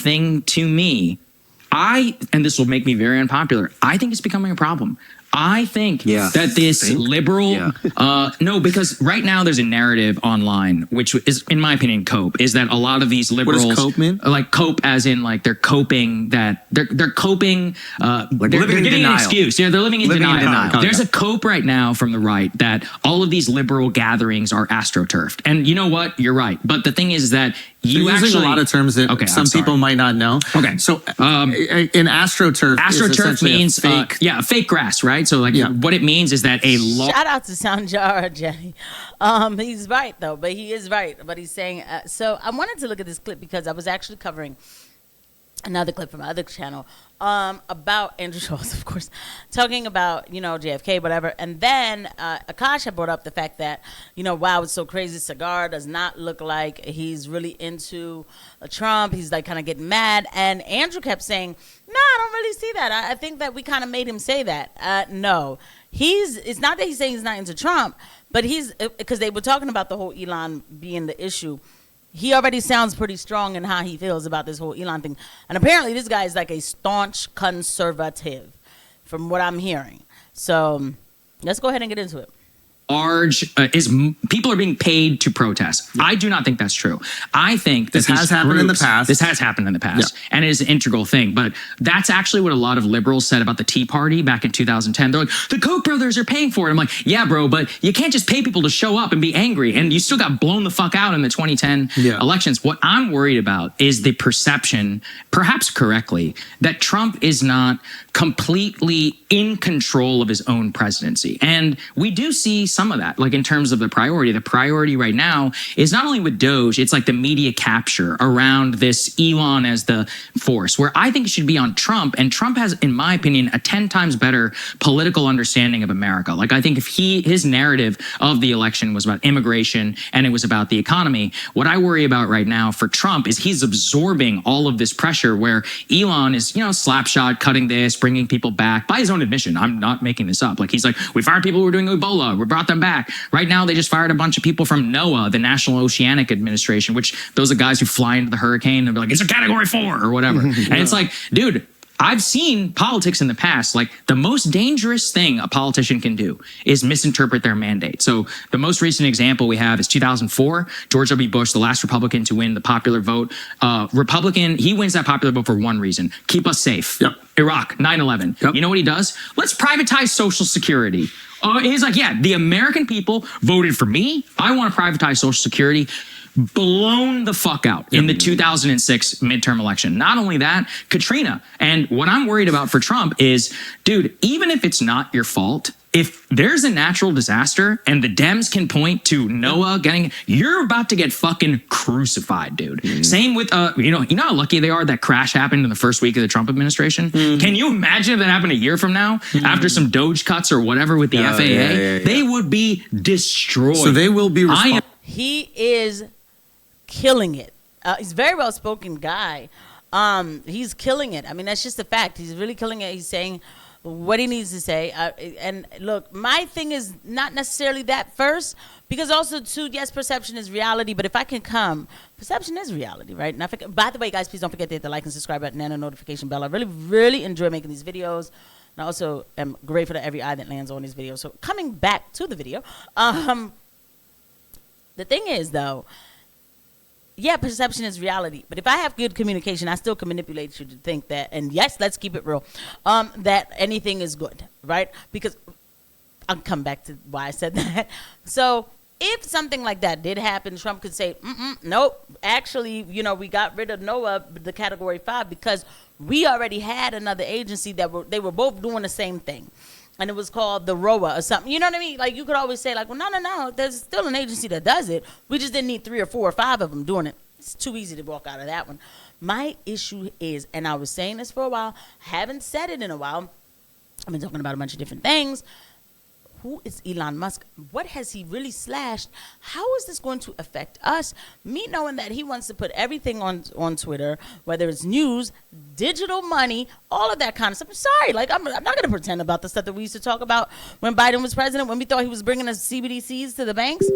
thing to me, and this will make me very unpopular, I think it's becoming a problem. I think that this liberal, no, because right now there's a narrative online, which is, in my opinion, cope, is that a lot of these liberals, what does cope mean? Like cope as in like they're coping, that they're coping, they're giving an excuse. Yeah, they're living in denial. There's a cope right now from the right that all of these liberal gatherings are astroturfed. And you know what? You're right. But the thing is that you actually using a lot of terms that some people might not know. Okay. So in astroturf means fake grass, right? So like what it means is that shout out to Soundjar Jenny. He's right though, but he is right. But he's saying so I wanted to look at this clip because I was actually covering another clip from my other channel about Andrew Schulz, of course, talking about, JFK, whatever. And then Akash had brought up the fact that, wow, it's so crazy. Saagar does not look like he's really into Trump. He's like kind of getting mad. And Andrew kept saying, no, I don't really see that. I think that we kind of made him say that. No, it's not that he's saying he's not into Trump, but because they were talking about the whole Elon being the issue. He already sounds pretty strong in how he feels about this whole Elon thing. And apparently this guy is like a staunch conservative from what I'm hearing. So let's go ahead and get into it. People are being paid to protest. I do not think that's true. I think this has happened in the past. This has happened in the past, and it is an integral thing. But that's actually what a lot of liberals said about the Tea Party back in 2010. They're like, the Koch brothers are paying for it. I'm like, yeah, bro, but you can't just pay people to show up and be angry, and you still got blown the fuck out in the 2010 elections. What I'm worried about is the perception, perhaps correctly, that Trump is not completely in control of his own presidency. And we do see some of that, like in terms of the priority. The priority right now is not only with Doge, it's like the media capture around this Elon as the force, where I think it should be on Trump. And Trump has, in my opinion, a 10 times better political understanding of America. Like, I think if his narrative of the election was about immigration and it was about the economy, what I worry about right now for Trump is he's absorbing all of this pressure where Elon is, slapshot cutting this, bringing people back by his own admission. I'm not making this up. Like, he's like, we fired people who were doing Ebola. We brought them back. Right now, they just fired a bunch of people from NOAA, the National Oceanic Administration, which those are guys who fly into the hurricane and be like, it's a category 4 or whatever. And it's like, dude, I've seen politics in the past. Like, the most dangerous thing a politician can do is misinterpret their mandate. So the most recent example we have is 2004, George W. Bush, the last Republican to win the popular vote. Republican, he wins that popular vote for one reason: keep us safe. Iraq, 9/11. You know what he does? Let's privatize Social Security. He's like, yeah, the American people voted for me. I want to privatize Social Security. Blown the fuck out in the 2006 midterm election. Not only that, Katrina. And what I'm worried about for Trump is, dude, even if it's not your fault, if there's a natural disaster and the Dems can point to NOAA you're about to get fucking crucified, dude. Same with, you know how lucky they are that crash happened in the first week of the Trump administration? Can you imagine if that happened a year from now after some Doge cuts or whatever with the FAA? They would be destroyed. So they will be responsible. He is killing it. He's a very well-spoken guy. He's killing it. I mean, that's just a fact. He's really killing it. He's saying what he needs to say. And look, my thing is not necessarily that first, because also too, yes, perception is reality, but if I can perception is reality, right? And by the way, guys, please don't forget to hit the like and subscribe button and the notification bell. I really, really enjoy making these videos. And I also am grateful to every eye that lands on these videos. So coming back to the video, the thing is, though, yeah, perception is reality. But if I have good communication, I still can manipulate you to think that, and yes, let's keep it real, that anything is good, right? Because I'll come back to why I said that. So if something like that did happen, Trump could say, nope, actually, we got rid of NOAA, the category 5, because we already had another agency they were both doing the same thing. And it was called the ROA or something. You know what I mean? Like, you could always say, like, well, no. There's still an agency that does it. We just didn't need 3 or 4 or 5 of them doing it. It's too easy to walk out of that one. My issue is, and I was saying this for a while, haven't said it in a while. I've been talking about a bunch of different things. Who is Elon Musk? What has he really slashed? How is this going to affect us? Me knowing that he wants to put everything on Twitter, whether it's news, digital money, all of that kind of stuff. I'm sorry, like I'm not going to pretend about the stuff that we used to talk about when Biden was president, when we thought he was bringing us CBDCs to the banks,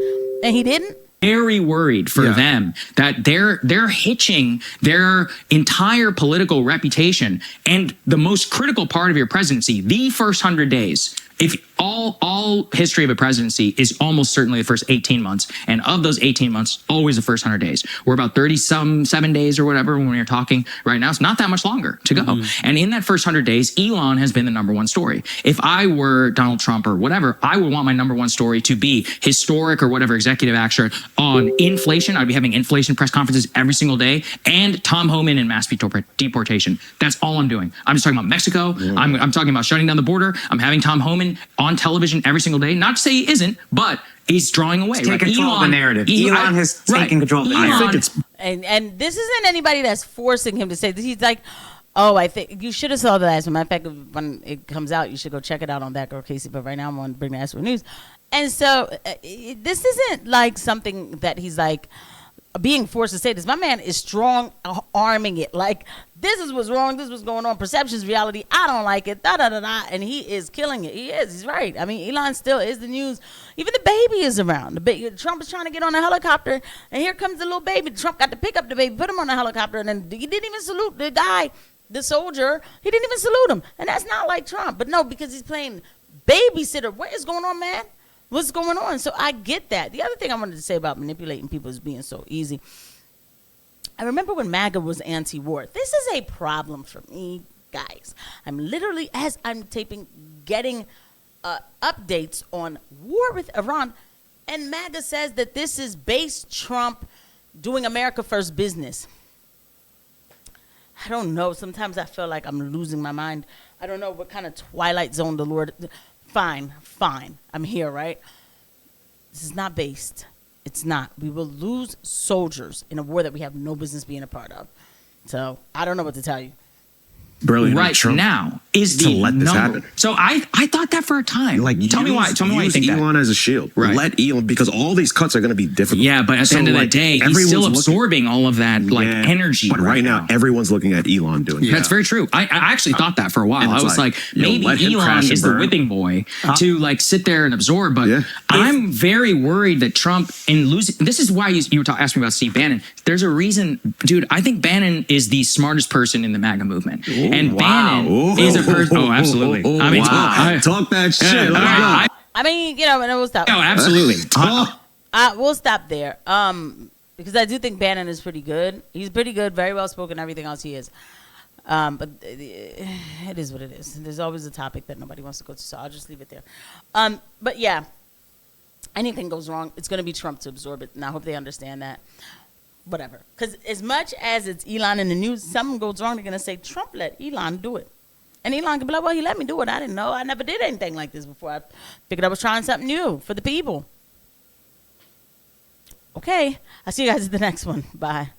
and he didn't. very worried for them that they're hitching their entire political reputation and the most critical part of your presidency, the first 100 days. If all history of a presidency is almost certainly the first 18 months, and of those 18 months, always the first 100 days. We're about 7 days or whatever when we're talking right now. It's not that much longer to go. And in that first 100 days, Elon has been the number one story. If I were Donald Trump or whatever, I would want my number one story to be historic or whatever executive action on inflation. I'd be having inflation press conferences every single day, and Tom Homan and mass deportation. That's all I'm doing. I'm just talking about Mexico. I'm talking about shutting down the border. I'm having Tom Homan on television every single day. Not to say he isn't, but he's drawing away. Take control of the narrative. Elon has taken control of the narrative. I think it's... And this isn't anybody that's forcing him to say this. He's like, oh, I think you should have saw the last one. Matter of fact, when it comes out, you should go check it out on That Girl Casey. But right now, I'm going to bring the Astro News. And so this isn't like something that he's like being forced to say this. My man is strong arming it. Like, this is what's wrong. This is what's going on. Perception's reality. I don't like it. Da da da da. And he is killing it. He is. He's right. I mean, Elon still is the news. Even the baby is around. Trump is trying to get on a helicopter, and here comes the little baby. Trump got to pick up the baby, put him on a helicopter, and then he didn't even salute the guy, the soldier. He didn't even salute him. And that's not like Trump. But no, because he's playing babysitter. What is going on, man? What's going on? So I get that. The other thing I wanted to say about manipulating people is being so easy. I remember when MAGA was anti-war. This is a problem for me, guys. I'm literally, as I'm taping, getting updates on war with Iran, and MAGA says that this is base Trump doing America first business. I don't know. Sometimes I feel like I'm losing my mind. I don't know what kind of Twilight Zone the Lord... Fine. I'm here, right? This is not based. It's not. We will lose soldiers in a war that we have no business being a part of. So I don't know what to tell you. Brilliant. Right now is the to let this number. happen. So I thought that for a time. Like, tell me why. Tell me why you think Elon that. as a shield. Right. Let Elon, because all these cuts are going to be difficult. Yeah, but at the end of the day, he's still absorbing all of that energy. But right now, everyone's looking at Elon doing it. That's very true. I actually thought that for a while. I was like, maybe let him Elon crash and is the burn. whipping boy to like sit there and absorb. But I'm very worried that Trump in losing. This is why you were asking me about Steve Bannon. There's a reason, dude. I think Bannon is the smartest person in the MAGA movement, and Bannon is a person. Oh, absolutely. I mean, talk that shit. I mean, and we'll stop. No, absolutely. We'll stop there. Because I do think Bannon is pretty good. He's pretty good, very well spoken, everything else he is. But it is what it is. There's always a topic that nobody wants to go to, so I'll just leave it there. But yeah, anything goes wrong, it's going to be Trump to absorb it, and I hope they understand that. Whatever. Because as much as it's Elon in the news, something goes wrong, they're going to say, Trump let Elon do it. And Elon can be like, well, he let me do it. I didn't know. I never did anything like this before. I figured I was trying something new for the people. Okay. I'll see you guys at the next one. Bye.